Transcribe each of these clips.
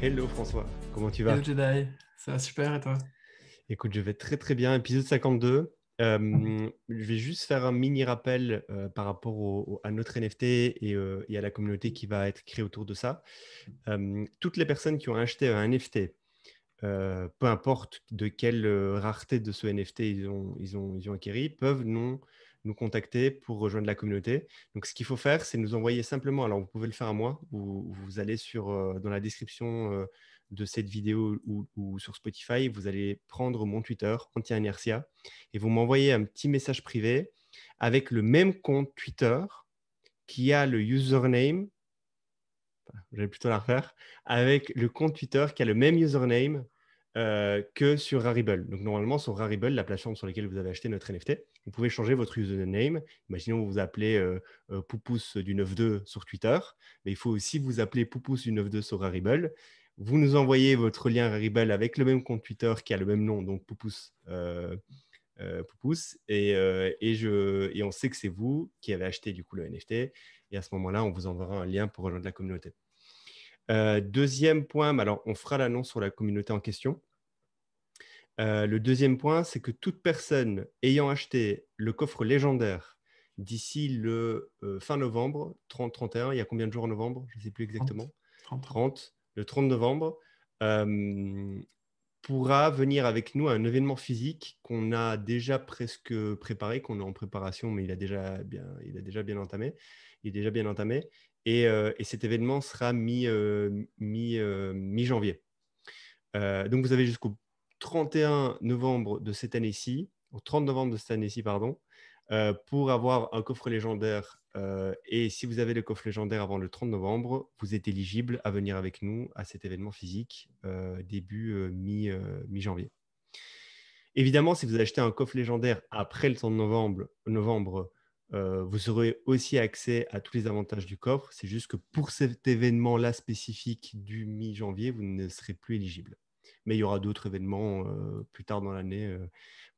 Hello François, comment tu Hello vas? Jedi, ça va super et toi? Écoute, je vais très très bien. Épisode 52. Je vais juste faire un mini rappel par rapport à notre NFT et à la communauté qui va être créée autour de ça. Toutes les personnes qui ont acheté un NFT, peu importe de quelle rareté de ce NFT ils ont acquéri, peuvent nous contacter pour rejoindre la communauté. Donc, ce qu'il faut faire, c'est nous envoyer simplement, alors vous pouvez le faire à moi, vous allez dans la description de cette vidéo ou sur Spotify, vous allez prendre mon Twitter, Anti-Inertia, et vous m'envoyez un petit message privé avec le même compte Twitter qui a le username, j'allais plutôt la refaire, avec le compte Twitter qui a le même username que sur Rarible. Donc, normalement, sur Rarible, la plateforme sur laquelle vous avez acheté notre NFT, vous pouvez changer votre username. Imaginons que vous vous appelez Poupous du 92 sur Twitter, mais il faut aussi vous appeler Poupous du 92 sur Rarible. Vous nous envoyez votre lien Rarible avec le même compte Twitter qui a le même nom, donc Poupous. Poupous, et on sait que c'est vous qui avez acheté du coup le NFT, et à ce moment-là, on vous enverra un lien pour rejoindre la communauté. Deuxième point, alors on fera l'annonce sur la communauté en question. Le deuxième point, c'est que toute personne ayant acheté le coffre légendaire d'ici le fin novembre, 30-31, il y a combien de jours en novembre? Je ne sais plus 30, exactement. 30. 30, le 30 novembre, pourra venir avec nous à un événement physique qu'on a déjà presque préparé, qu'on est en préparation, mais il a déjà bien entamé. Il est déjà bien entamé. Et cet événement sera mi-janvier. Donc, vous avez jusqu'au 31 novembre de cette année-ci, au 30 novembre de cette année-ci, pardon, pour avoir un coffre légendaire. Et si vous avez le coffre légendaire avant le 30 novembre, vous êtes éligible à venir avec nous à cet événement physique début mi-janvier. Évidemment, si vous achetez un coffre légendaire après le 30 novembre, vous aurez aussi accès à tous les avantages du coffre. C'est juste que pour cet événement-là spécifique du mi-janvier, vous ne serez plus éligible. Mais il y aura d'autres événements plus tard dans l'année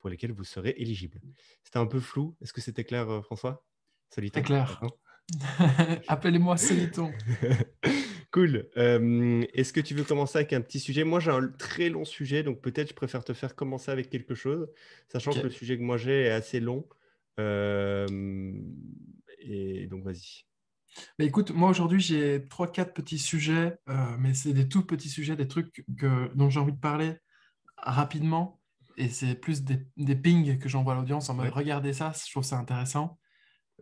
pour lesquels vous serez éligible. C'était un peu flou. Est-ce que c'était clair, François? Très Soliton, clair. pardon. Appelez-moi Soliton. Cool. Est-ce que tu veux commencer avec un petit sujet? Moi, j'ai un très long sujet, donc peut-être je préfère te faire commencer avec quelque chose, sachant que le Ok. sujet que moi j'ai est assez long. Euh, et donc, vas-y. Mais écoute, moi aujourd'hui j'ai trois, quatre petits sujets, mais c'est des tout petits sujets, des trucs dont j'ai envie de parler rapidement. Et c'est plus des pings que j'envoie à l'audience en mode Ouais. regardez ça, je trouve ça intéressant.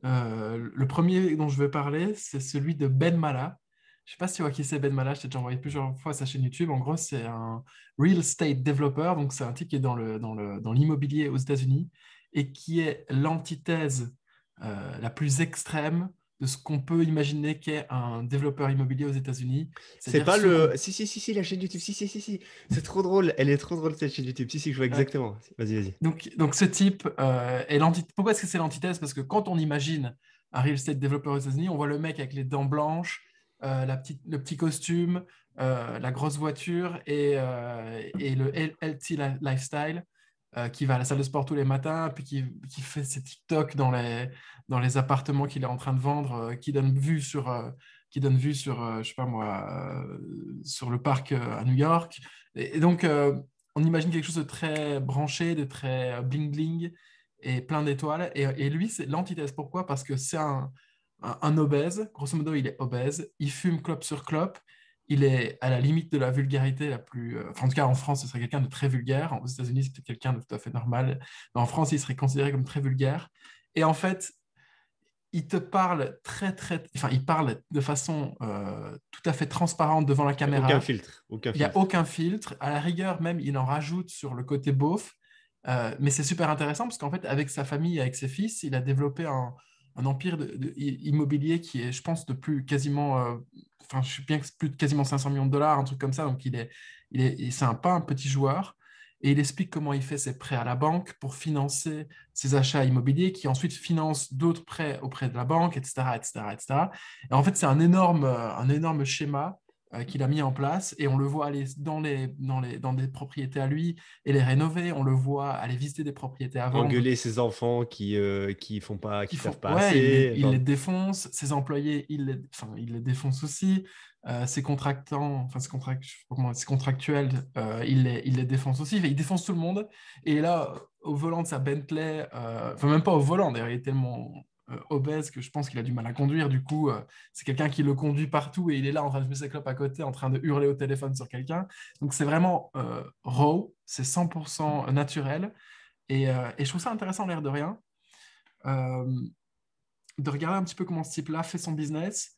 Le premier dont je veux parler, c'est celui de Ben Mala. Je sais pas si tu vois qui c'est Ben Mala, je t'ai déjà envoyé plusieurs fois sa chaîne YouTube. En gros, c'est un real estate developer, donc c'est un type qui est dans l'immobilier aux États-Unis et qui est l'antithèse la plus extrême de ce qu'on peut imaginer qu'est un développeur immobilier aux États-Unis, C'est c'est-à-dire pas ceux le. qu'on... Si, la chaîne YouTube. Si. C'est trop drôle. Elle est trop drôle, cette chaîne YouTube. Si, je vois Ouais. exactement. Vas-y. Donc ce type est l'antithèse. Pourquoi est-ce que c'est l'antithèse? Parce que quand on imagine un real estate developer aux États-Unis, on voit le mec avec les dents blanches, le petit costume, la grosse voiture et le healthy lifestyle qui va à la salle de sport tous les matins, puis qui fait ses TikTok dans les appartements qu'il est en train de vendre, qui donne vue sur je sais pas moi, sur le parc à New York. Et donc, on imagine quelque chose de très branché, de très bling-bling et plein d'étoiles. Et lui, c'est l'antithèse. Pourquoi? Parce que c'est un obèse. Grosso modo, il est obèse. Il fume clope sur clope. Il est à la limite de la vulgarité la plus. Enfin, en tout cas, en France, ce serait quelqu'un de très vulgaire. Aux États-Unis, c'est peut-être quelqu'un de tout à fait normal. Mais en France, il serait considéré comme très vulgaire. Et en fait, il te parle enfin, il parle de façon tout à fait transparente devant la Aucun caméra. filtre. Aucun Il n'y a filtre. aucun filtre. À la rigueur, même, il en rajoute sur le côté beauf. Mais c'est super intéressant parce qu'en fait, avec sa famille, avec ses fils, il a développé un empire immobilier qui est, je pense, de plus quasiment, enfin, je suis bien que c'est plus de quasiment 500 millions de dollars, un truc comme ça. Donc, c'est pas un petit joueur. Et il explique comment il fait ses prêts à la banque pour financer ses achats immobiliers, qui ensuite financent d'autres prêts auprès de la banque, etc., etc., etc. Et cetera. Et en fait, c'est un énorme schéma qu'il a mis en place et on le voit aller dans des propriétés à lui et les rénover. On le voit aller visiter des propriétés à vendre Engueuler ses enfants qui font pas, qui taffent pas ouais, assez. il les Enfin, défonce, ses employés, il les défonce aussi. Ses contractants, je sais pas ses contractuels, il les défonce aussi. Enfin, il défonce tout le monde. Et là, au volant de sa Bentley, enfin même pas au volant, d'ailleurs, il est tellement obèse que je pense qu'il a du mal à conduire. Du coup, c'est quelqu'un qui le conduit partout et il est là en train de fumer sa clope à côté, en train de hurler au téléphone sur quelqu'un. Donc c'est vraiment raw, c'est 100% naturel. Et je trouve ça intéressant, l'air de rien. Euh, de regarder un petit peu comment ce type-là fait son business,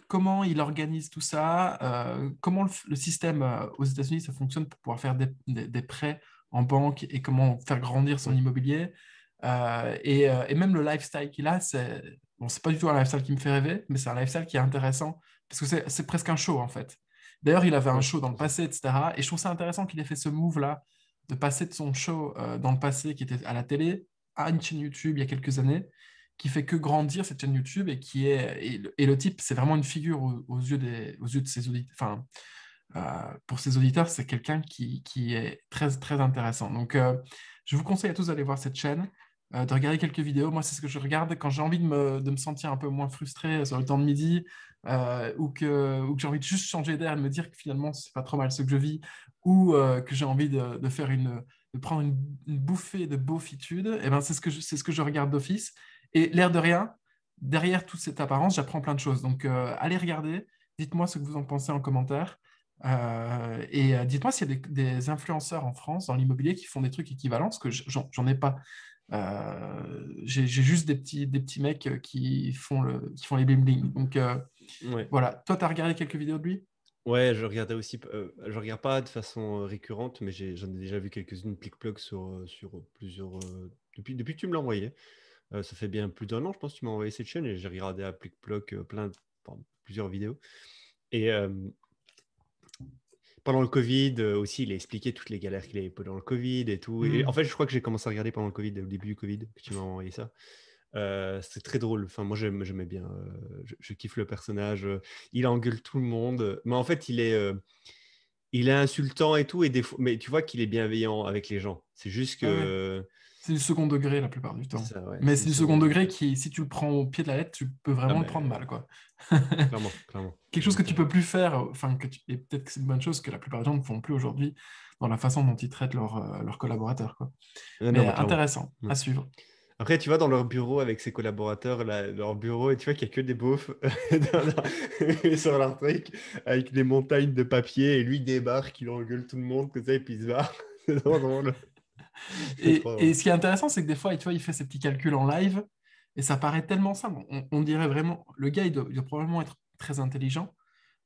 comment il organise tout ça, comment le système aux États-Unis ça fonctionne pour pouvoir faire des prêts en banque et comment faire grandir son ouais. immobilier. Et même le lifestyle qu'il a, c'est pas du tout un lifestyle qui me fait rêver, mais c'est un lifestyle qui est intéressant parce que c'est presque un show en fait. D'ailleurs, il avait un Ouais, show dans le c'est ça. passé, etc. Et je trouve ça intéressant qu'il ait fait ce move-là, de passer de son show dans le passé qui était à la télé à une chaîne YouTube il y a quelques années qui fait que grandir cette chaîne YouTube et le type, c'est vraiment une figure aux yeux de ses auditeurs. Enfin, pour ses auditeurs, c'est quelqu'un qui est très, très intéressant. Donc, je vous conseille à tous d'aller voir cette chaîne, de regarder quelques vidéos. Moi, c'est ce que je regarde quand j'ai envie de me sentir un peu moins frustré sur le temps de midi ou que j'ai envie de juste changer d'air et de me dire que finalement, c'est pas trop mal ce que je vis ou que j'ai envie de faire de prendre une bouffée de beaufitude. Et ben, c'est ce que je regarde d'office. Et l'air de rien, derrière toute cette apparence, j'apprends plein de choses. Donc, allez regarder. Dites-moi ce que vous en pensez en commentaire. Dites-moi s'il y a des influenceurs en France dans l'immobilier qui font des trucs équivalents, parce que j'en ai pas. J'ai juste des petits mecs qui font les bling bling. Donc Ouais. voilà, toi, tu as regardé quelques vidéos de lui? Ouais, je regardais aussi. Je regarde pas de façon récurrente, mais j'en ai déjà vu quelques-unes plic-ploc sur plusieurs. Depuis que tu me l'as envoyé. Ça fait bien plus d'1 an, je pense, que tu m'as envoyé cette chaîne et j'ai regardé à plic-ploc plusieurs vidéos. Et pendant le Covid aussi, il a expliqué toutes les galères qu'il avait pendant le Covid et tout. Et en Hmm. fait, je crois que j'ai commencé à regarder pendant le Covid, au début du Covid, que tu m'as envoyé ça. C'est très drôle. Enfin, moi, j'aimais bien. Je kiffe le personnage. Il engueule tout le monde. Mais en fait, il est insultant et tout. Mais tu vois qu'il est bienveillant avec les gens. C'est juste Ouais, ouais. que. C'est du second degré la plupart du C'est temps. ça, ouais. Mais C'est c'est du du second second degré degré. qui, si tu le prends au pied de la lettre, tu peux Ah vraiment le prendre ben, mal, quoi. clairement, clairement. Quelque chose que Donc, tu peux plus faire, enfin, et peut-être que c'est une bonne chose que la plupart des gens ne font plus aujourd'hui dans la façon dont ils traitent leurs collaborateurs, quoi. non, Mais mais clairement. intéressant Ouais. à suivre. Après, tu vas dans leur bureau avec ses collaborateurs, leur bureau, et tu vois qu'il n'y a que des beaufs sur leur truc, avec des montagnes de papier, et lui il débarque, il engueule tout le monde, comme ça, et puis il se barre. C'est trop drôle. C'est trop Et drôle. ce qui est intéressant, c'est que des fois, tu vois, il fait ses petits calculs en live et ça paraît tellement simple. On dirait vraiment, le gars, il doit probablement être très intelligent,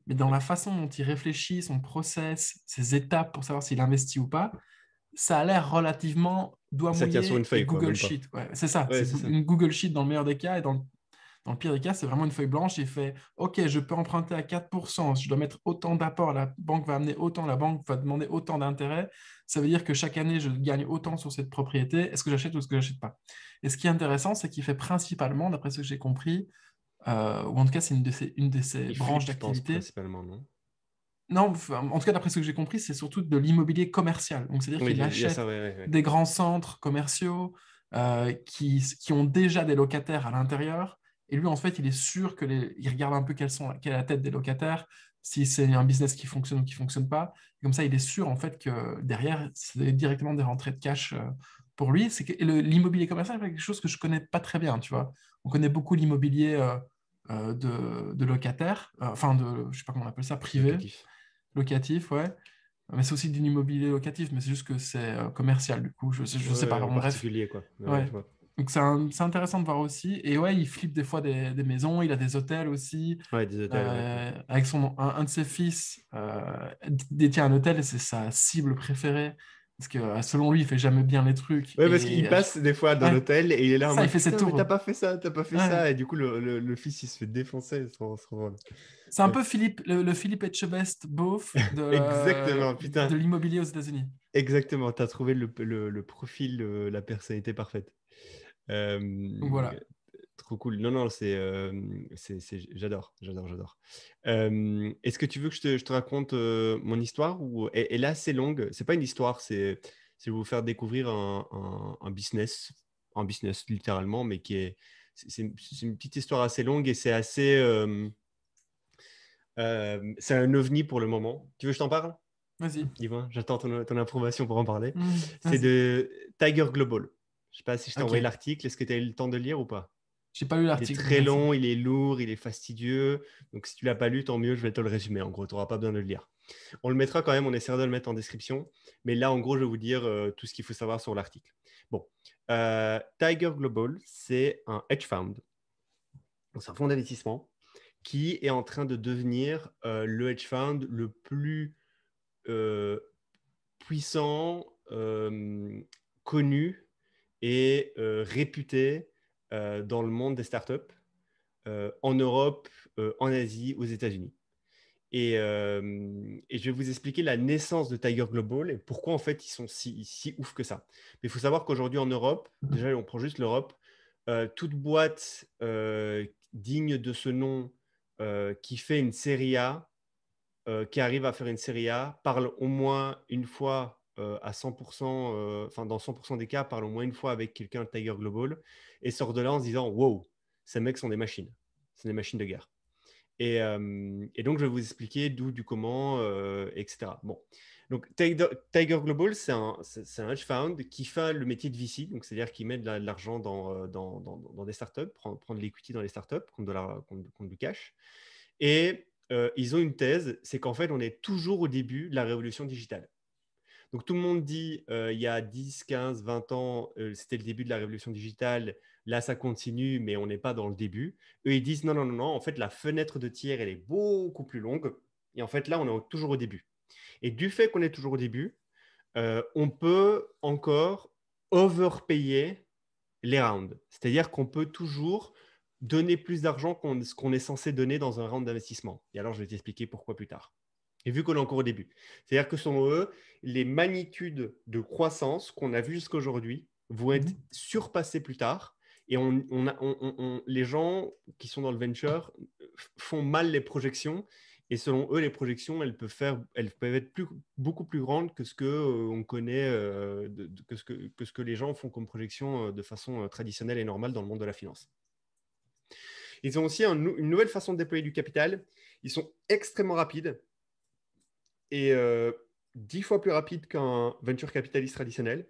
mais dans Ouais. la façon dont il réfléchit, son process, ses étapes pour savoir s'il investit ou pas, ça a l'air relativement doigt Ça tient sur une mouillé et feuille, quoi, Google même pas. Sheet. Ouais, c'est ça, Ouais, c'est c'est ça. une Google Sheet dans le meilleur des cas et dans le pire des cas, c'est vraiment une feuille blanche. Il fait, OK, je peux emprunter à 4%, je dois mettre autant d'apport, la banque va amener autant, la banque va demander autant d'intérêt. Ça veut dire que chaque année, je gagne autant sur cette propriété. Est-ce que j'achète ou est-ce que j'achète pas? Et ce qui est intéressant, c'est qu'il fait principalement, d'après ce que j'ai compris, ou en tout cas, c'est une de ses Il branches flippe, je pense, d'activité. principalement, non? Non, enfin, en tout cas, d'après ce que j'ai compris, c'est surtout de l'immobilier commercial. Donc, c'est-à-dire Oui, qu'il il y a ça, achète ouais, ouais, ouais. des grands centres commerciaux qui ont déjà des locataires à l'intérieur. Et lui, en fait, il est sûr il regarde un peu quelle est la tête des locataires, si c'est un business qui fonctionne ou qui ne fonctionne pas. Et comme ça, il est sûr, en fait, que derrière, c'est directement des rentrées de cash pour lui. L'immobilier commercial, c'est quelque chose que je ne connais pas très bien, tu vois. On connaît beaucoup l'immobilier de locataires, je ne sais pas comment on appelle ça, privé. Locatif. Locatif, ouais. Mais c'est aussi de l'immobilier locatif, mais c'est juste que c'est commercial, du coup. Je sais pas. Ouais, au Bon, bref. particulier, quoi. Ouais, je Ouais. vois. Donc c'est intéressant de voir aussi. Et ouais, il flippe des fois des maisons, il a des hôtels aussi. Ouais, des hôtels, ouais. Ouais. Avec un de ses fils détient un hôtel et c'est sa cible préférée. Parce que selon lui, il fait jamais bien les trucs. Ouais, parce qu'il passe des fois dans Ouais, l'hôtel et il est là en ça, il mode fait ses putain, mais t'as tours. pas fait ça, t'as pas fait Ouais. ça. Et du coup, le fils, il se fait défoncer. C'est trop drôle. C'est un Ouais. peu le Philippe Etchebest beauf Exactement, de putain. l'immobilier aux États-Unis. Exactement, t'as trouvé le profil, la personnalité parfaite. Donc Euh, voilà. Trop cool. Non, non, j'adore, j'adore, j'adore. Est-ce que tu veux que je te raconte mon histoire ou elle est assez longue? C'est pas une histoire, c'est vous faire découvrir un business littéralement, mais c'est une petite histoire assez longue et c'est un ovni pour le moment. Tu veux que je t'en parle? Vas-y. Dis-moi, j'attends ton approbation pour en parler. C'est Vas-y. de Tiger Global. Je sais pas si je t'ai envoyé Ok. l'article. Est-ce que tu as eu le temps de le lire ou pas? J'ai pas lu Il est l'article, mais très merci. long, il est lourd, il est fastidieux. Donc, si tu l'as pas lu, tant mieux, je vais te le résumer. En gros, tu n'auras pas besoin de le lire. On le mettra quand même, on essaiera de le mettre en description. Mais là, en gros, je vais vous dire tout ce qu'il faut savoir sur l'article. Bon, Tiger Global, c'est un hedge fund. C'est un fonds d'investissement qui est en train de devenir le hedge fund le plus euh, puissant, connu et réputé dans le monde des startups, en Europe, en Asie, aux États-Unis. Et je vais vous expliquer la naissance de Tiger Global et pourquoi en fait ils sont si ouf que ça. Mais il faut savoir qu'aujourd'hui en Europe, déjà on prend juste l'Europe, toute boîte digne de ce nom qui fait une série A, qui arrive à faire une série A, parle au moins une fois à 100%, enfin dans 100% des cas, parle au moins une fois avec quelqu'un de Tiger Global et sort de là en se disant wow, ces mecs sont des machines, c'est des machines de guerre. Et donc, je vais vous expliquer d'où, du comment, etc. Bon. Donc, Tiger Global, c'est un hedge fund qui fait le métier de VC, donc c'est-à-dire qu'il met de l'argent dans des startups, prend de l'equity dans les startups contre du cash. Et ils ont une thèse, c'est qu'en fait, on est toujours au début de la révolution digitale. Donc tout le monde dit, il y a 10, 15, 20 ans, c'était le début de la révolution digitale. Là, ça continue, mais on n'est pas dans le début. Eux, ils disent, non, non, non, non. En fait, la fenêtre de tir, elle est beaucoup plus longue. Et en fait, là, on est toujours au début. Et du fait qu'on est toujours au début, on peut encore overpayer les rounds. C'est-à-dire qu'on peut toujours donner plus d'argent ce qu'on est censé donner dans un round d'investissement. Et alors, je vais t'expliquer pourquoi plus tard. Et vu qu'on est encore au début. C'est-à-dire que selon eux, les magnitudes de croissance qu'on a vues jusqu'à aujourd'hui vont être surpassées plus tard. Et les gens qui sont dans le venture font mal les projections. Et selon eux, les projections, elles peuvent être beaucoup plus grandes que ce qu'on connaît, que ce que les gens font comme projection de façon traditionnelle et normale dans le monde de la finance. Ils ont aussi une nouvelle façon de déployer du capital. Ils sont extrêmement rapides et 10 fois plus rapide qu'un venture capitaliste traditionnel.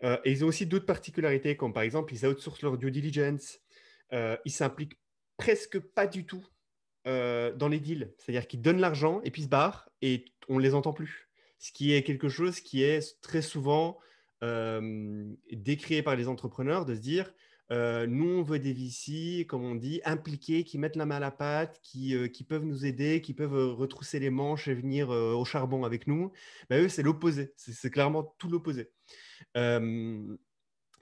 Et ils ont aussi d'autres particularités, comme par exemple, ils outsourcent leur due diligence, ils s'impliquent presque pas du tout dans les deals. C'est-à-dire qu'ils donnent l'argent et puis se barrent et on ne les entend plus. Ce qui est quelque chose qui est très souvent décrié par les entrepreneurs, de se dire nous, on veut des VC, comme on dit, impliqués, qui mettent la main à la pâte, qui peuvent nous aider, qui peuvent retrousser les manches et venir au charbon avec nous. Ben, eux, c'est l'opposé. C'est clairement tout l'opposé. Euh,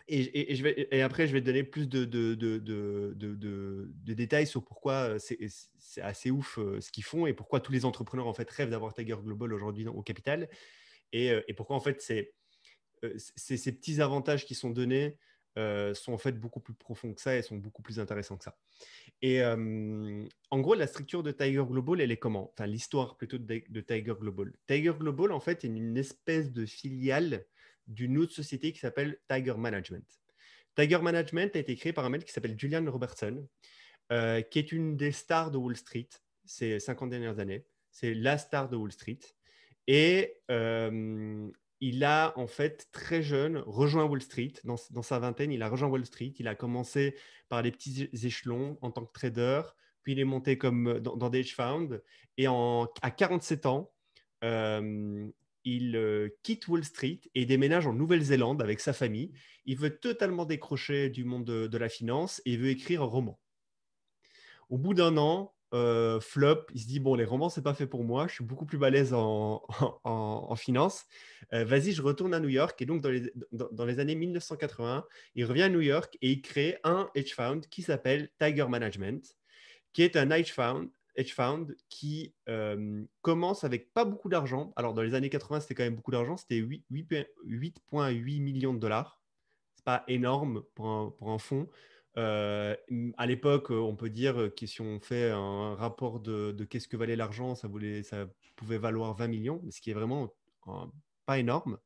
et après, je vais te donner plus de détails sur pourquoi c'est assez ouf ce qu'ils font et pourquoi tous les entrepreneurs en fait rêvent d'avoir Tiger Global aujourd'hui au capital et pourquoi en fait ces petits avantages qui sont donnés sont en fait beaucoup plus profonds que ça et sont beaucoup plus intéressants que ça. Et en gros, la structure de Tiger Global, elle est comment? Enfin, l'histoire plutôt de Tiger Global. Tiger Global, en fait, est une espèce de filiale d'une autre société qui s'appelle Tiger Management. Tiger Management a été créé par un mec qui s'appelle Julian Robertson, qui est une des stars de Wall Street ces 50 dernières années. C'est la star de Wall Street. Et il a, en fait, très jeune, rejoint Wall Street. Dans sa vingtaine, il a rejoint Wall Street. Il a commencé par des petits échelons en tant que trader, puis il est monté comme dans des hedge funds. Et à 47 ans, il quitte Wall Street et déménage en Nouvelle-Zélande avec sa famille. Il veut totalement décrocher du monde de la finance et il veut écrire un roman. Au bout d'un an, flop, il se dit, bon, les romans, c'est pas fait pour moi, je suis beaucoup plus balèze en finance. Vas-y, je retourne à New York. Et donc, dans les années 1980, il revient à New York et il crée un hedge fund qui s'appelle Tiger Management, qui est un hedge fund qui commence avec pas beaucoup d'argent. Alors, dans les années 80, c'était quand même beaucoup d'argent, c'était 8,8 millions de dollars. C'est pas énorme pour un fonds. À l'époque, on peut dire que si on fait un rapport de qu'est-ce que valait l'argent, ça pouvait valoir 20 millions, ce qui est vraiment pas énorme,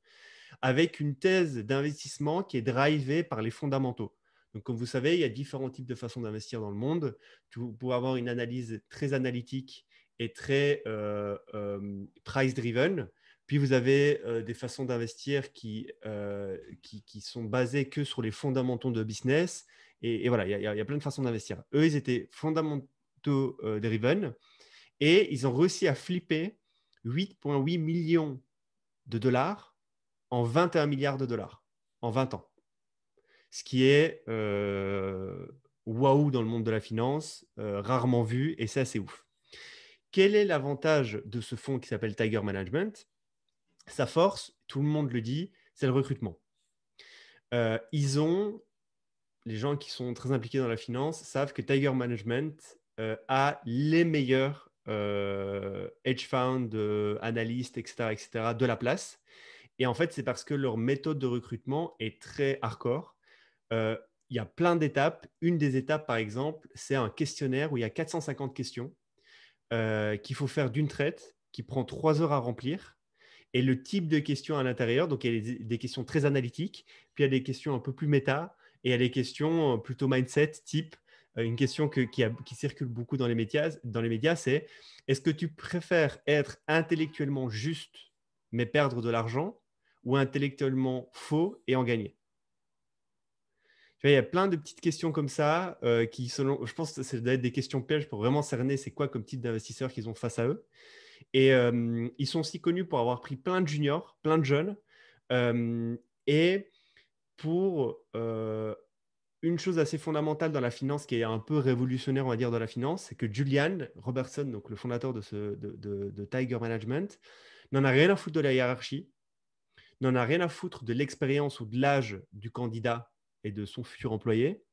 avec une thèse d'investissement qui est drivée par les fondamentaux. Donc, comme vous savez, il y a différents types de façons d'investir dans le monde. Vous pouvez avoir une analyse très analytique et très price-driven. Puis, vous avez des façons d'investir qui sont basées que sur les fondamentaux de business. Et voilà, il y a plein de façons d'investir. Eux, ils étaient fondamentaux driven et ils ont réussi à flipper 8,8 millions de dollars en 21 milliards de dollars en 20 ans. Ce qui est waouh dans le monde de la finance, rarement vu, et c'est assez ouf. Quel est l'avantage de ce fonds qui s'appelle Tiger Management? Sa force, tout le monde le dit, c'est le recrutement. Les gens qui sont très impliqués dans la finance savent que Tiger Management a les meilleurs hedge funds, analystes, etc., de la place. Et en fait, c'est parce que leur méthode de recrutement est très hardcore. Il y a plein d'étapes. Une des étapes, par exemple, c'est un questionnaire où il y a 450 questions qu'il faut faire d'une traite, qui prend 3 heures à remplir. Et le type de questions à l'intérieur, donc il y a des questions très analytiques, puis il y a des questions un peu plus méta, et il y a des questions plutôt mindset, type une question qui circule beaucoup dans les médias, c'est est-ce que tu préfères être intellectuellement juste mais perdre de l'argent ou intellectuellement faux et en gagner? Tu vois, il y a plein de petites questions comme ça qui, je pense que ça doit être des questions pièges pour vraiment cerner c'est quoi comme type d'investisseurs qu'ils ont face à eux. Et ils sont aussi connus pour avoir pris plein de juniors, plein de jeunes. Et pour une chose assez fondamentale dans la finance qui est un peu révolutionnaire, on va dire, dans la finance, c'est que Julian Robertson, donc le fondateur de Tiger Management, n'en a rien à foutre de la hiérarchie, n'en a rien à foutre de l'expérience ou de l'âge du candidat et de son futur employé.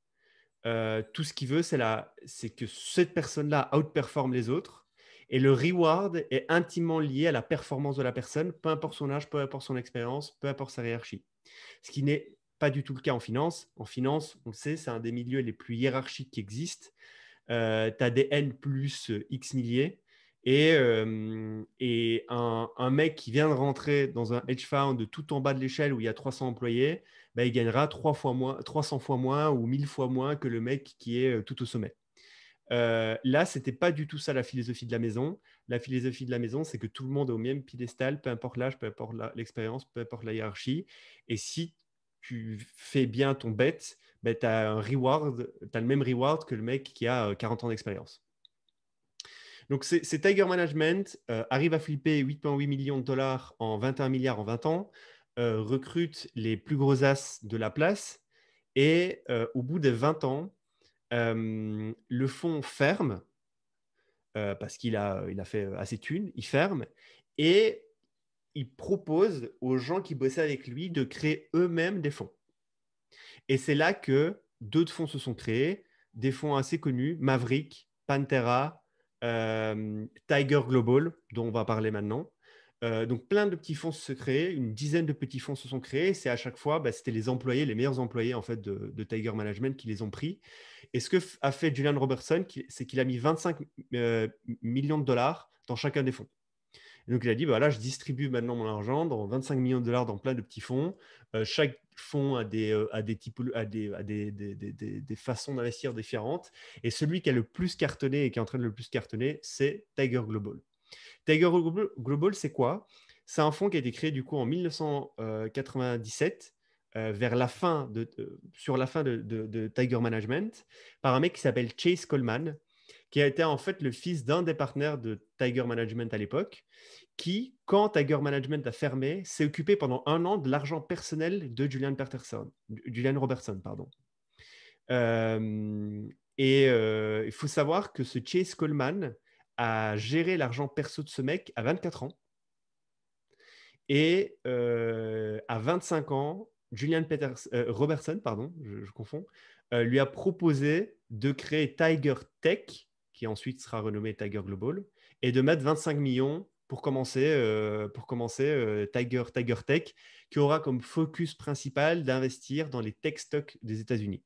Tout ce qu'il veut, c'est que cette personne-là outperforme les autres. Et le reward est intimement lié à la performance de la personne, peu importe son âge, peu importe son expérience, peu importe sa hiérarchie. Ce qui n'est pas du tout le cas en finance. En finance, on le sait, c'est un des milieux les plus hiérarchiques qui existent. Tu as des N plus X milliers. Et un mec qui vient de rentrer dans un hedge fund tout en bas de l'échelle où il y a 300 employés, bah, il gagnera 300 fois moins ou 1000 fois moins que le mec qui est tout au sommet. Là, ce n'était pas du tout ça la philosophie de la maison. La philosophie de la maison, c'est que tout le monde est au même piédestal, peu importe l'âge, peu importe l'expérience, peu importe la hiérarchie. Et si tu fais bien ton bet, ben, tu as le même reward que le mec qui a 40 ans d'expérience. Donc, c'est Tiger Management arrive à flipper 8,8 millions de dollars en 21 milliards en 20 ans, recrute les plus gros as de la place et au bout de 20 ans, le fonds ferme parce qu'il a fait assez de thunes, il ferme et il propose aux gens qui bossaient avec lui de créer eux-mêmes des fonds. Et c'est là que d'autres fonds se sont créés, des fonds assez connus, Maverick, Pantera, Tiger Global, dont on va parler maintenant. Donc plein de petits fonds se créent, une dizaine de petits fonds se sont créés. C'est à chaque fois, c'était les employés, les meilleurs employés en fait de Tiger Management qui les ont pris. Et ce que a fait Julian Robertson, c'est qu'il a mis 25 millions de dollars dans chacun des fonds. Et donc il a dit, bah, là, je distribue maintenant mon argent dans 25 millions de dollars dans plein de petits fonds. Chaque fonds a des façons d'investir différentes. Et celui qui a le plus cartonné et qui est en train de le plus cartonner, c'est Tiger Global. Tiger Global, c'est quoi? C'est un fonds qui a été créé du coup en 1997, sur la fin de Tiger Management, par un mec qui s'appelle Chase Coleman, qui a été en fait le fils d'un des partenaires de Tiger Management à l'époque, qui, quand Tiger Management a fermé, s'est occupé pendant 1 an de l'argent personnel de Julian Robertson. Pardon. Il faut savoir que ce Chase Coleman a géré l'argent perso de ce mec à 24 ans. Et à 25 ans, Robertson, pardon, je confonds, lui a proposé de créer Tiger Tech, qui ensuite sera renommé Tiger Global, et de mettre 25 millions pour commencer Tiger Tech, qui aura comme focus principal d'investir dans les tech stocks des États-Unis.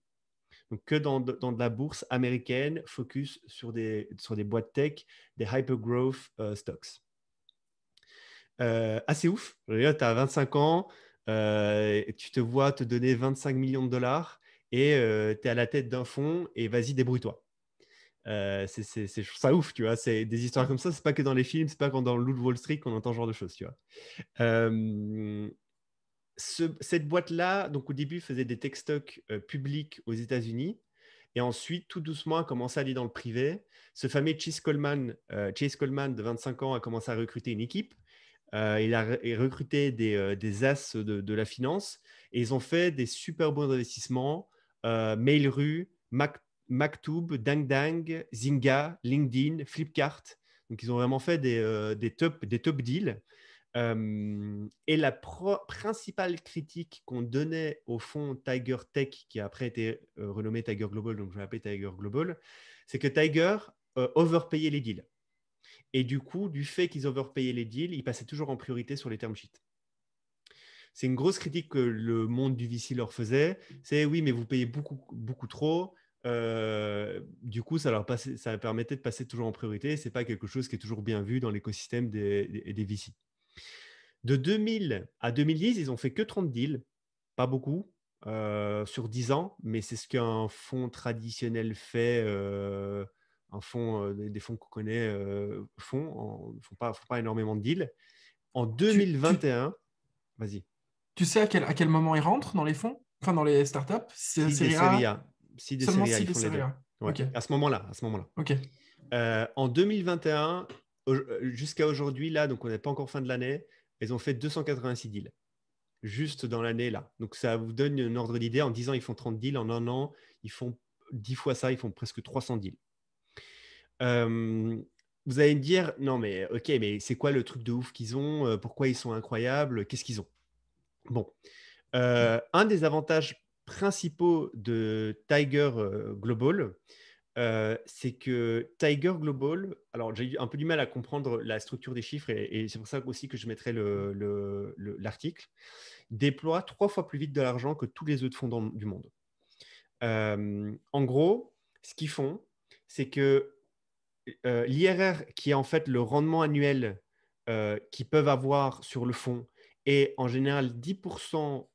Donc, que dans de la bourse américaine, focus sur des boîtes tech, des hyper-growth stocks. Assez ouf. Tu as 25 ans, tu te vois te donner 25 millions de dollars et tu es à la tête d'un fonds et vas-y, débrouille-toi. Je trouve ça ouf, tu vois. C'est des histoires comme ça, c'est pas que dans les films, c'est pas quand dans le Loup de Wall Street qu'on entend ce genre de choses, tu vois. Cette boîte-là, donc au début, faisait des tech stocks publics aux États-Unis. Et ensuite, tout doucement, a commencé à aller dans le privé. Ce fameux Chase Coleman de 25 ans a commencé à recruter une équipe. Il a recruté des as de la finance et ils ont fait des super bons investissements. Mail.ru, Maktub, DangDang, Zynga, LinkedIn, Flipkart. Donc, ils ont vraiment fait des top deals. Et la principale critique qu'on donnait au fonds Tiger Tech, qui a après été renommé Tiger Global, donc je vais l'appeler Tiger Global, c'est que Tiger overpayait les deals. Et du coup, du fait qu'ils overpayaient les deals, ils passaient toujours en priorité sur les term sheets. C'est une grosse critique que le monde du VC leur faisait. C'est oui, mais vous payez beaucoup, beaucoup trop. Du coup, ça permettait de passer toujours en priorité. Ce n'est pas quelque chose qui est toujours bien vu dans l'écosystème des VC. De 2000 à 2010, ils ont fait que 30 deals, pas beaucoup, sur 10 ans, mais c'est ce qu'un fonds traditionnel fait. Un fonds, des fonds qu'on connaît font, ne font pas énormément de deals. En Tu, tu, 2021, vas-y. tu sais à quel moment ils rentrent dans les fonds? Enfin, dans les startups? C'est Si des série séries A? A, si des Seulement séries A, si ils des font les séries deux. A. Ouais. Ok, À ce moment-là, à ce moment-là. ok. En 2021, jusqu'à aujourd'hui, là, donc on n'est pas encore fin de l'année, ils ont fait 286 deals. Juste dans l'année là. Donc ça vous donne un ordre d'idée. En 10 ans, ils font 30 deals. En un an, ils font 10 fois ça, ils font presque 300 deals. Vous allez me dire, non mais ok, mais c'est quoi le truc de ouf qu'ils ont? Pourquoi ils sont incroyables? Qu'est-ce qu'ils ont? Bon, un des avantages principaux de Tiger Global, c'est que Tiger Global, alors j'ai eu un peu du mal à comprendre la structure des chiffres et c'est pour ça aussi que je mettrai l'article, déploie 3 fois plus vite de l'argent que tous les autres fonds du monde. En gros, ce qu'ils font, c'est que l'IRR, qui est en fait le rendement annuel qu'ils peuvent avoir sur le fonds, est en général 10%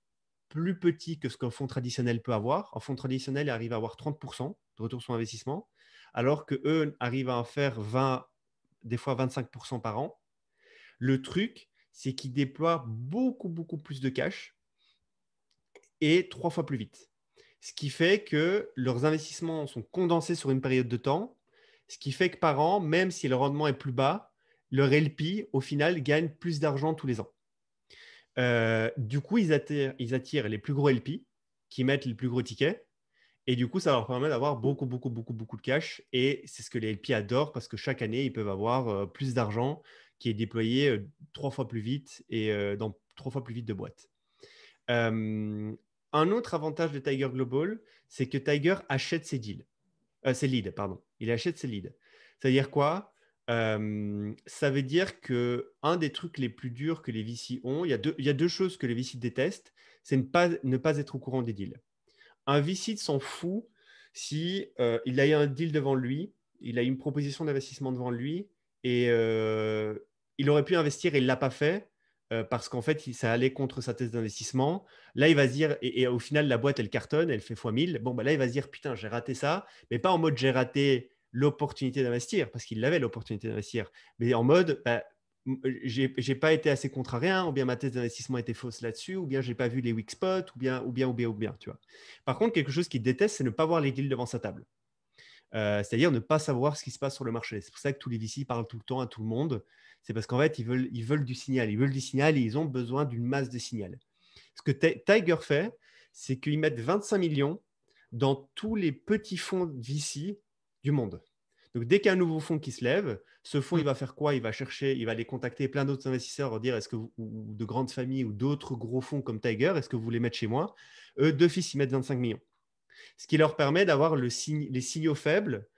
plus petit que ce qu'un fonds traditionnel peut avoir. Un fonds traditionnel arrive à avoir 30% de retour sur investissement, alors qu'eux arrivent à en faire 20, des fois 25% par an. Le truc, c'est qu'ils déploient beaucoup, beaucoup plus de cash et 3 fois plus vite. Ce qui fait que leurs investissements sont condensés sur une période de temps, ce qui fait que par an, même si le rendement est plus bas, leur LP, au final, gagne plus d'argent tous les ans. Du coup, ils attirent les plus gros LP qui mettent les plus gros tickets. Et du coup, ça leur permet d'avoir beaucoup, beaucoup, beaucoup, beaucoup de cash. Et c'est ce que les LP adorent parce que chaque année, ils peuvent avoir plus d'argent qui est déployé 3 fois plus vite et dans 3 fois plus vite de boîtes. Un autre avantage de Tiger Global, c'est que Tiger achète ses leads, pardon. Il achète ses leads. C'est-à-dire quoi? Ça veut dire que un des trucs les plus durs que les VC ont, il y a deux choses que les VC détestent, c'est ne pas être au courant des deals. Un VC s'en fout si il a eu un deal devant lui, il a eu une proposition d'investissement devant lui et il aurait pu investir et il ne l'a pas fait parce qu'en fait, ça allait contre sa thèse d'investissement. Là, il va se dire, et au final, la boîte, elle cartonne, elle fait x1000. Bon, bah là, il va se dire, putain, j'ai raté ça, mais pas en mode j'ai raté l'opportunité d'investir, parce qu'il avait l'opportunité d'investir, mais en mode, bah, j'ai pas été assez contrariant, ou bien ma thèse d'investissement était fausse là-dessus, ou bien j'ai pas vu les weak spots, ou bien, tu vois. Par contre, quelque chose qu'il déteste, c'est ne pas voir les deals devant sa table. C'est-à-dire ne pas savoir ce qui se passe sur le marché. C'est pour ça que tous les VC parlent tout le temps à tout le monde. C'est parce qu'en fait, ils veulent du signal. Ils veulent du signal et ils ont besoin d'une masse de signal. Ce que Tiger fait, c'est qu'ils mettent 25 millions dans tous les petits fonds VC du monde. Donc, dès qu'il y a un nouveau fonds qui se lève, ce fonds, il va faire quoi? Il va chercher, il va aller contacter plein d'autres investisseurs, leur dire est-ce que ou de grandes familles ou d'autres gros fonds comme Tiger, est-ce que vous voulez mettre chez moi? Eux, d'office, ils mettent 25 millions. Ce qui leur permet d'avoir les signaux faibles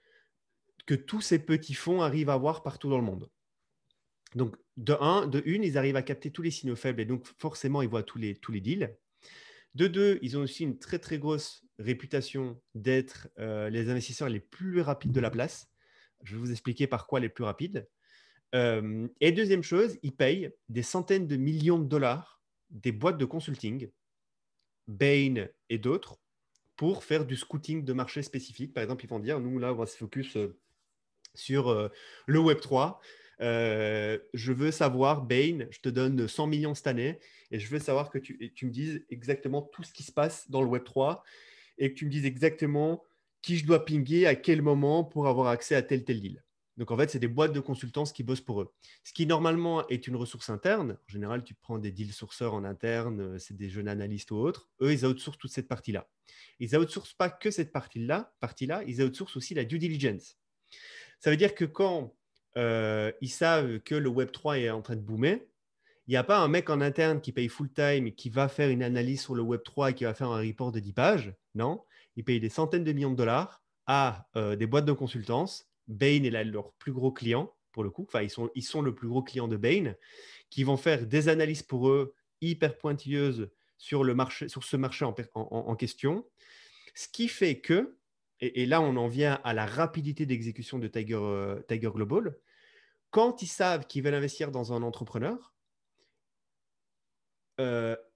que tous ces petits fonds arrivent à voir partout dans le monde. Donc, de une, ils arrivent à capter tous les signaux faibles et donc forcément, ils voient tous les deals. De deux, ils ont aussi une très, très grosse réputation d'être les investisseurs les plus rapides de la place. Je vais vous expliquer par quoi les plus rapides. Et deuxième chose, ils payent des centaines de millions de dollars des boîtes de consulting, Bain et d'autres, pour faire du scouting de marché spécifique. Par exemple, ils vont dire, nous, là, on va se focus sur le Web3. Je veux savoir, Bain, je te donne 100 millions cette année et je veux savoir que tu me dises exactement tout ce qui se passe dans le Web3 et que tu me dises exactement qui je dois pinguer à quel moment pour avoir accès à tel deal. Donc, en fait, c'est des boîtes de consultance qui bossent pour eux. Ce qui, normalement, est une ressource interne. En général, tu prends des deal sourceurs en interne, c'est des jeunes analystes ou autres. Eux, ils outsourcent toute cette partie-là. Ils outsourcent pas que cette partie-là, ils outsourcent aussi la due diligence. Ça veut dire que quand ils savent que le Web3 est en train de boomer, il n'y a pas un mec en interne qui paye full-time et qui va faire une analyse sur le Web3 et qui va faire un report de 10 pages. Non, ils payent des centaines de millions de dollars à des boîtes de consultance. Bain est leur plus gros client, pour le coup. Enfin, ils sont le plus gros client de Bain, qui vont faire des analyses pour eux hyper pointilleuses sur ce marché en question. Ce qui fait que, et là on en vient à la rapidité d'exécution de Tiger Global, quand ils savent qu'ils veulent investir dans un entrepreneur,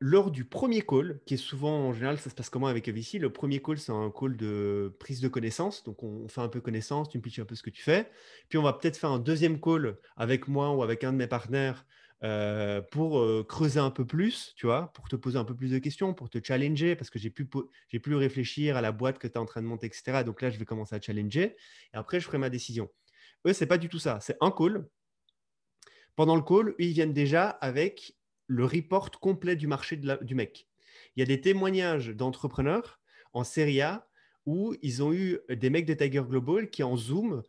lors du premier call, qui est souvent en général, ça se passe comment avec un VC? Le premier call, c'est un call de prise de connaissance. Donc, on fait un peu connaissance, tu me pitches un peu ce que tu fais. Puis, on va peut-être faire un deuxième call avec moi ou avec un de mes partenaires pour creuser un peu plus, tu vois, pour te poser un peu plus de questions, pour te challenger, parce que j'ai plus réfléchir à la boîte que tu es en train de monter, etc. Donc là, je vais commencer à challenger. Et après, je ferai ma décision. Eux, c'est pas du tout ça. C'est un call. Pendant le call, ils viennent déjà avec le report complet du marché du mec. Il y a des témoignages d'entrepreneurs en Serie A où ils ont eu des mecs de Tiger Global qui, en Zoom,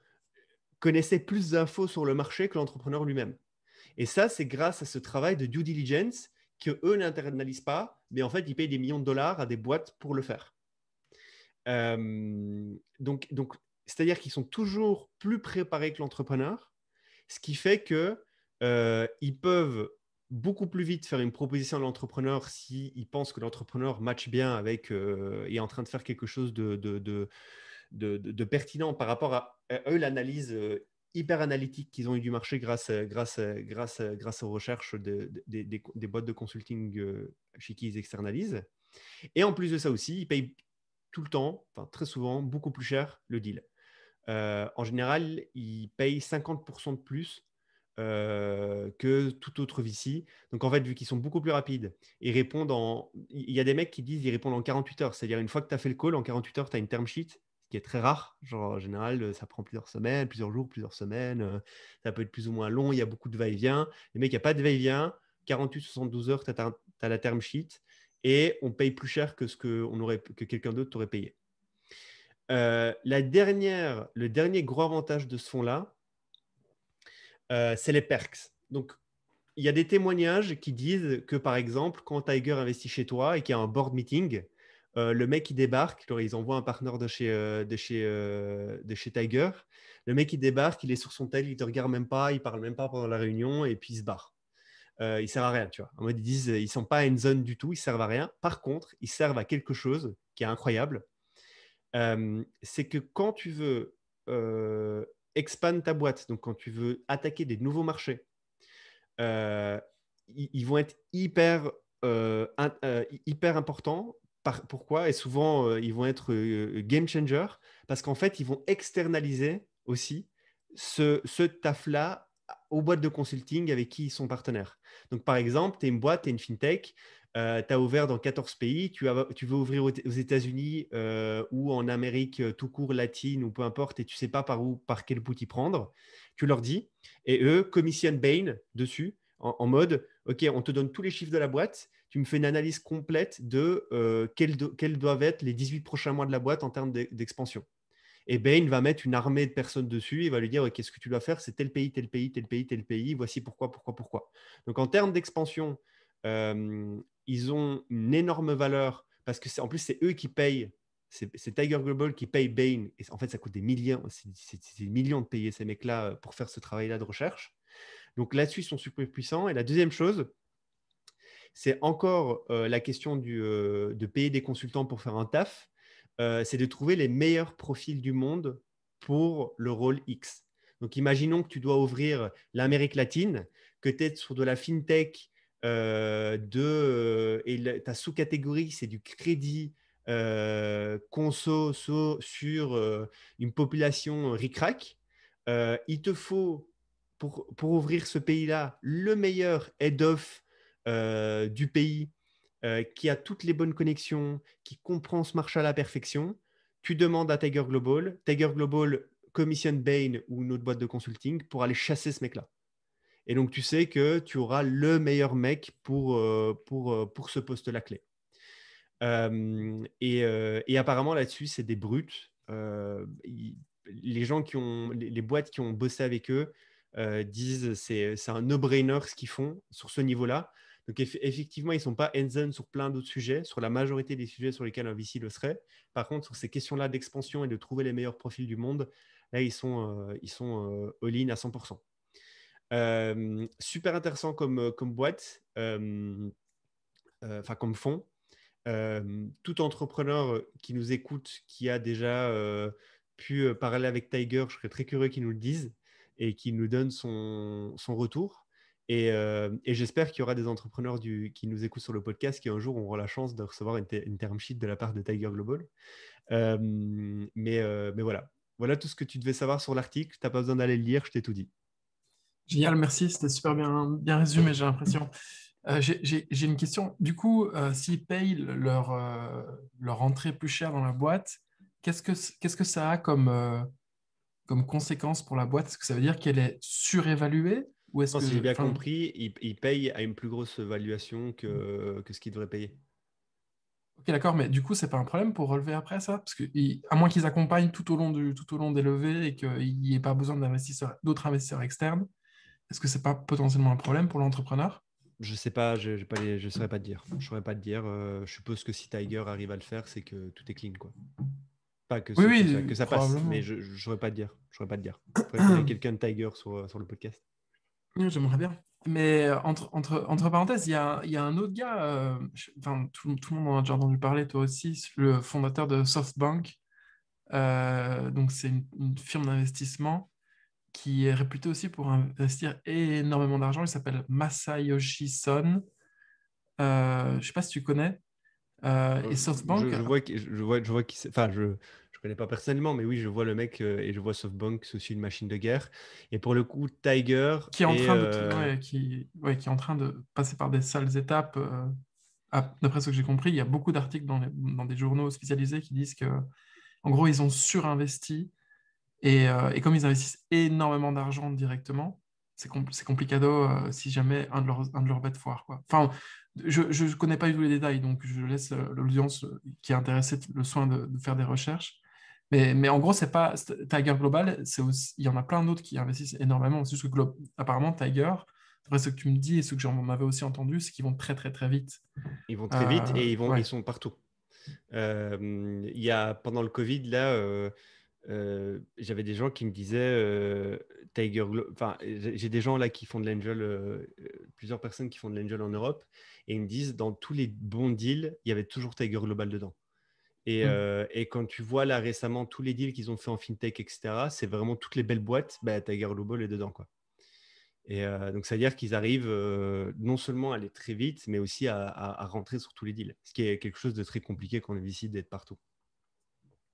connaissaient plus d'infos sur le marché que l'entrepreneur lui-même. Et ça, c'est grâce à ce travail de due diligence qu'eux n'internalisent pas, mais en fait, ils payent des millions de dollars à des boîtes pour le faire. Donc, c'est-à-dire qu'ils sont toujours plus préparés que l'entrepreneur, ce qui fait que ils peuvent beaucoup plus vite faire une proposition à l'entrepreneur s'ils pensent que l'entrepreneur match bien avec et est en train de faire quelque chose de pertinent par rapport à eux, l'analyse hyper analytique qu'ils ont eu du marché grâce aux recherches des boîtes de consulting chez qui ils externalisent. Et en plus de ça aussi, ils payent tout le temps, enfin très souvent, beaucoup plus cher le deal. En général, ils payent 50% de plus que tout autre VC. Donc, en fait, vu qu'ils sont beaucoup plus rapides, ils répondent il y a des mecs qui disent qu'ils répondent en 48 heures. C'est-à-dire, une fois que tu as fait le call, en 48 heures, tu as une term sheet, ce qui est très rare. Genre, en général, ça prend plusieurs semaines, plusieurs jours, plusieurs semaines. Ça peut être plus ou moins long. Il y a beaucoup de va-et-vient. Les mecs, il n'y a pas de va-et-vient. 48-72 heures, tu as la term sheet et on paye plus cher que que quelqu'un d'autre t'aurait payé. Le dernier gros avantage de ce fonds-là, c'est les perks. Donc, il y a des témoignages qui disent que, par exemple, quand Tiger investit chez toi et qu'il y a un board meeting, le mec qui débarque, ils envoient un partenaire de chez Tiger. Le mec qui débarque, il est sur son tel, il ne te regarde même pas, il ne parle même pas pendant la réunion et puis il se barre. Il ne sert à rien, tu vois. En mode, ils disent, ils ne sont pas in zone du tout, ils ne servent à rien. Par contre, ils servent à quelque chose qui est incroyable. C'est que quand tu veux expand ta boîte, donc quand tu veux attaquer des nouveaux marchés, ils vont être hyper importants. Pourquoi? Et souvent, ils vont être game changer parce qu'en fait, ils vont externaliser aussi ce taf-là aux boîtes de consulting avec qui ils sont partenaires. Donc, par exemple, tu es une boîte, tu es une fintech, tu as ouvert dans 14 pays, tu veux ouvrir aux États-Unis ou en Amérique tout court, latine ou peu importe, et tu ne sais pas par quel bout y prendre. Tu leur dis, et eux commissionnent Bain dessus en mode, OK, on te donne tous les chiffres de la boîte, tu me fais une analyse complète de quels doivent être les 18 prochains mois de la boîte en termes d'expansion. Et Bain va mettre une armée de personnes dessus, il va lui dire, OK, ce que tu dois faire, c'est tel pays, tel pays, tel pays, tel pays, voici pourquoi. Donc en termes d'expansion, ils ont une énorme valeur parce que en plus, c'est eux qui payent. C'est Tiger Global qui paye Bain. Et en fait, ça coûte des millions. C'est des millions de payer ces mecs-là pour faire ce travail-là de recherche. Donc là-dessus, ils sont super puissants. Et la deuxième chose, c'est encore la question de payer des consultants pour faire un taf. c'est de trouver les meilleurs profils du monde pour le rôle X. Donc, imaginons que tu dois ouvrir l'Amérique latine, que tu es sur de la fintech et ta sous-catégorie, c'est du crédit conso sur une population ric-rac. Il te faut, pour ouvrir ce pays-là, le meilleur head-off du pays qui a toutes les bonnes connexions, qui comprend ce marché à la perfection. Tu demandes à Tiger Global. Tiger Global commissionne Bain ou une autre boîte de consulting pour aller chasser ce mec-là. Et donc, tu sais que tu auras le meilleur mec pour ce poste-là clé. Et apparemment, là-dessus, c'est des brutes. Les gens les boîtes qui ont bossé avec eux disent c'est un no-brainer ce qu'ils font sur ce niveau-là. Donc, effectivement, ils ne sont pas hands-on sur plein d'autres sujets, sur la majorité des sujets sur lesquels un VC le serait. Par contre, sur ces questions-là d'expansion et de trouver les meilleurs profils du monde, là, ils sont all-in à 100%. Super intéressant comme boîte, enfin comme fonds. Tout entrepreneur qui nous écoute, qui a déjà pu parler avec Tiger, je serais très curieux qu'il nous le dise et qu'il nous donne son retour. Et j'espère qu'il y aura des entrepreneurs qui nous écoutent sur le podcast qui un jour auront la chance de recevoir une term sheet de la part de Tiger Global. Mais voilà. Voilà tout ce que tu devais savoir sur l'article. Tu n'as pas besoin d'aller le lire, je t'ai tout dit. Génial, merci. C'était super bien résumé, j'ai l'impression. J'ai une question. Du coup, s'ils payent leur entrée plus chère dans la boîte, qu'est-ce que ça a comme conséquence pour la boîte? Est-ce que ça veut dire qu'elle est surévaluée ou est-ce Non, si j'ai que, bien enfin, compris, ils payent à une plus grosse valuation que ce qu'ils devraient payer. ok, d'accord, mais du coup, c'est pas un problème pour relever après ça? Parce que, à moins qu'ils accompagnent tout au long des levées et qu'il n'y ait pas besoin d'autres investisseurs externes, est-ce que c'est pas potentiellement un problème pour l'entrepreneur? Je sais pas, je saurais pas te dire. Je saurais pas te dire. Je suppose que si Tiger arrive à le faire, c'est que tout est clean, quoi. Pas Oui, que oui, ça passe, mais probablement. je saurais pas te dire. Je saurais pas te dire. Faudrait qu'on ait quelqu'un de Tiger sur le podcast. Oui, j'aimerais bien. Mais entre parenthèses, il y a un autre gars, enfin, tout le monde en a déjà entendu parler, toi aussi, le fondateur de SoftBank. Donc, c'est une firme d'investissement qui est réputée aussi pour investir énormément d'argent. Il s'appelle Masayoshi Son. Je ne sais pas si tu connais. Et SoftBank, Je vois qui c'est. Enfin, je connais pas personnellement, mais oui, je vois le mec et je vois SoftBank, c'est aussi une machine de guerre. Et pour le coup, Tiger qui est en et train qui est en train de passer par des sales étapes. D'après ce que j'ai compris, il y a beaucoup d'articles dans des journaux spécialisés qui disent que, en gros, ils ont surinvesti et comme ils investissent énormément d'argent directement, c'est complicado si jamais un de leurs bêtes foire, quoi. Enfin, je ne connais pas du tout les détails, donc je laisse l'audience qui est intéressée le soin de faire des recherches. Mais en gros, c'est pas Tiger Global, il y en a plein d'autres qui investissent énormément. C'est juste que apparemment, Tiger, d'après ce que tu me dis et ce que j'en avais aussi entendu, c'est qu'ils vont très très très vite. ils vont très vite et ils Ouais. sont partout. Il y a pendant le Covid là. J'avais des gens qui me disaient enfin j'ai des gens là qui font de l'angel, plusieurs personnes qui font de l'angel en Europe et ils me disent dans tous les bons deals il y avait toujours Tiger Global dedans Mm. et quand tu vois là récemment tous les deals qu'ils ont fait en fintech etc c'est vraiment toutes les belles boîtes, bah, Tiger Global est dedans quoi. Et donc ça veut dire qu'ils arrivent non seulement à aller très vite mais aussi à rentrer sur tous les deals, ce qui est quelque chose de très compliqué quand on décide d'être partout.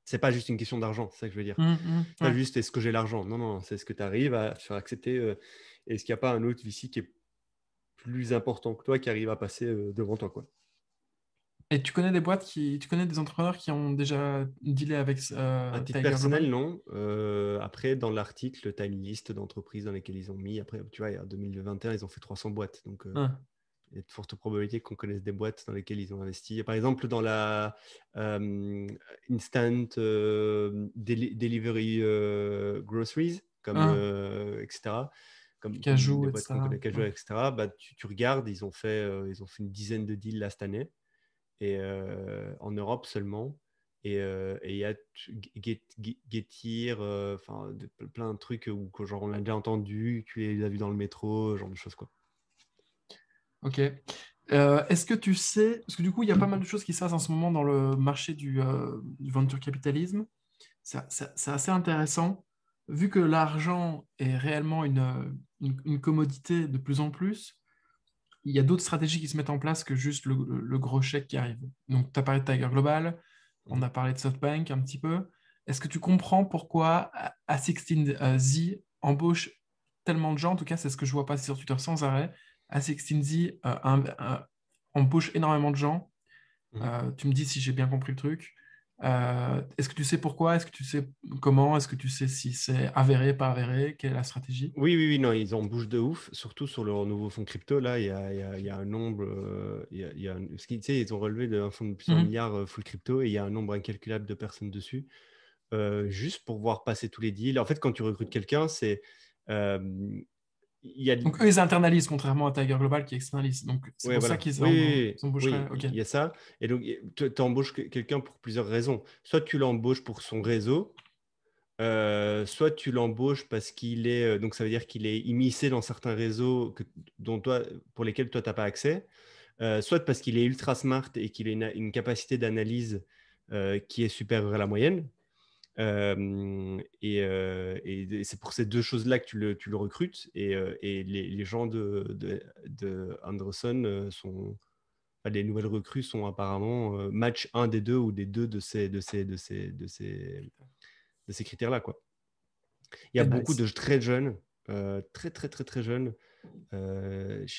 C'est pas juste une question d'argent, c'est ça que je veux dire. Pas Ouais. juste est-ce que j'ai l'argent. Non, non, c'est ce que tu arrives à faire accepter. Est-ce qu'il n'y a pas un autre VC qui est plus important que toi qui arrive à passer devant toi, quoi. Et tu connais des entrepreneurs qui ont déjà dealé avec À titre Tiger personnel, Global? non. Après, dans l'article, tu as une liste d'entreprises dans lesquelles ils ont mis. Après, tu vois, en 2021, ils ont fait 300 boîtes. Donc, Ah, il y a de fortes probabilités qu'on connaisse des boîtes dans lesquelles ils ont investi. Par exemple, dans la instant delivery groceries, comme ah, etc. Comme des Cajou, boîtes qu'on etc. connaît, Ouais. Cajou, etc. Bah, tu regardes, ils ont fait une dizaine de deals là cette année et en Europe seulement. Et il y a Getir, enfin plein de trucs où que, genre, on a déjà entendu, tu les as vus dans le métro, ce genre de choses quoi. Ok. Est-ce que tu sais, parce que du coup, il y a pas mal de choses qui se passent en ce moment dans le marché du venture capitalisme. C'est assez intéressant, vu que l'argent est réellement une commodité de plus en plus. Il y a d'autres stratégies qui se mettent en place que juste le gros chèque qui arrive. Donc, tu as parlé de Tiger Global, on Mhm. a parlé de SoftBank un petit peu. Est-ce que tu comprends pourquoi A16Z embauche tellement de gens? En tout cas, c'est ce que je vois passer sur Twitter sans arrêt. A16Z embauche énormément de gens. Mhm. Tu me dis si j'ai bien compris le truc. Est-ce que tu sais pourquoi? Est-ce que tu sais comment? Est-ce que tu sais si c'est avéré, pas avéré? Quelle est la stratégie? Oui, oui, oui, non, ils en bougent de ouf, surtout sur leur nouveau fonds crypto. Là, il y a un nombre. Il y a parce qu'ils, tu sais, ils ont relevé un fonds de plusieurs Mhm. milliards full crypto et il y a un nombre incalculable de personnes dessus, juste pour voir passer tous les deals. En fait, quand tu recrutes quelqu'un, c'est. euh, il y a, Donc, eux, ils internalisent, contrairement à Tiger Global qui externalise. Donc, c'est ouais, pour ça voilà. qu'ils Oui, oui, ils embaucheraient. oui, OK. oui, il y a ça. Et donc, tu embauches quelqu'un pour plusieurs raisons. Soit tu l'embauches pour son réseau, soit tu l'embauches parce qu'il est, donc ça veut dire qu'il est immiscé dans certains réseaux dont toi, pour lesquels toi, tu n'as pas accès, soit parce qu'il est ultra smart et qu'il a une capacité d'analyse qui est supérieure à la moyenne. Et c'est pour ces deux choses-là que tu le recrutes. Et les gens de Anderson enfin, les nouvelles recrues sont apparemment match un des deux ou des deux de ces critères-là, quoi. Il y a C'est beaucoup de nice. très jeunes, très très très très jeunes, dans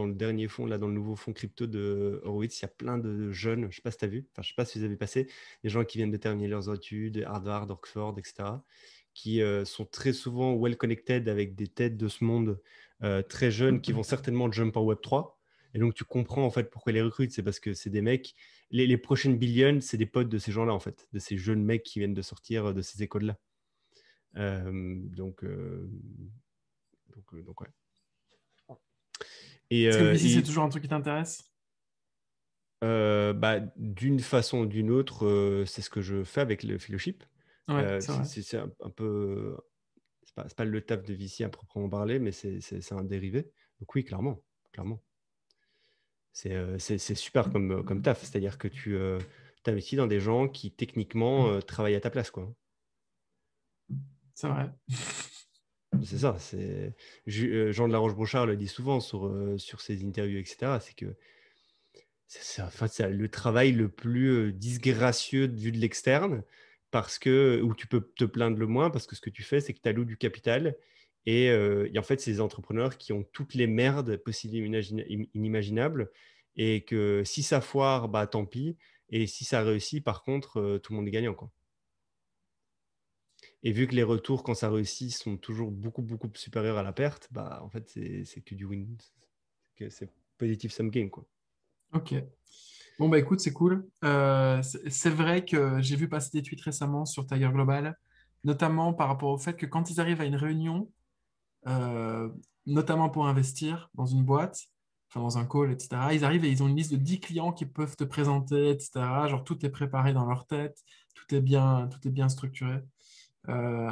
le dernier fonds, là, dans le nouveau fonds crypto de Horowitz, il y a plein de jeunes, je ne sais pas si tu as vu, enfin, je ne sais pas si vous avez passé, des gens qui viennent de terminer leurs études, Harvard, Oxford, etc., qui sont très souvent well connected avec des têtes de ce monde très jeunes qui vont certainement jump en Web3. Et donc, tu comprends en fait pourquoi ils les recrutent. C'est parce que c'est des mecs, les prochaines billions, c'est des potes de ces gens-là, en fait, de ces jeunes mecs qui viennent de sortir de ces écoles-là. Donc, donc, ouais. Et, Est-ce que le euh, VC, c'est et toujours un truc qui t'intéresse? bah, d'une façon ou d'une autre, c'est ce que je fais avec le fellowship. Ouais, c'est vrai. C'est un peu, c'est pas le taf de VC à proprement parler, mais c'est un dérivé. Donc oui, clairement, clairement. C'est super comme taf. C'est-à-dire que tu t'investis dans des gens qui techniquement travaillent à ta place, quoi. C'est vrai. C'est ça. Jean de la Roche-Brochard le dit souvent sur ses interviews, etc. C'est que enfin, c'est le travail le plus disgracieux vu de l'externe, parce que, où tu peux te plaindre le moins, parce que ce que tu fais, c'est que tu alloues du capital. Et en fait, c'est des entrepreneurs qui ont toutes les merdes possibles et inimaginables. Et que si ça foire, bah tant pis. Et si ça réussit, par contre, tout le monde est gagnant, quoi. Et vu que les retours, quand ça réussit, sont toujours beaucoup, beaucoup supérieurs à la perte, bah en fait, c'est que du win. C'est positive sum game, quoi. OK. Bon, bah écoute, c'est cool. C'est vrai que j'ai vu passer des tweets récemment sur Tiger Global, notamment par rapport au fait que quand ils arrivent à une réunion, euh, notamment pour investir dans une boîte, enfin dans un call, etc., ils arrivent et ils ont une liste de 10 clients qui peuvent te présenter, etc. Genre tout est préparé dans leur tête, tout est bien structuré. Euh,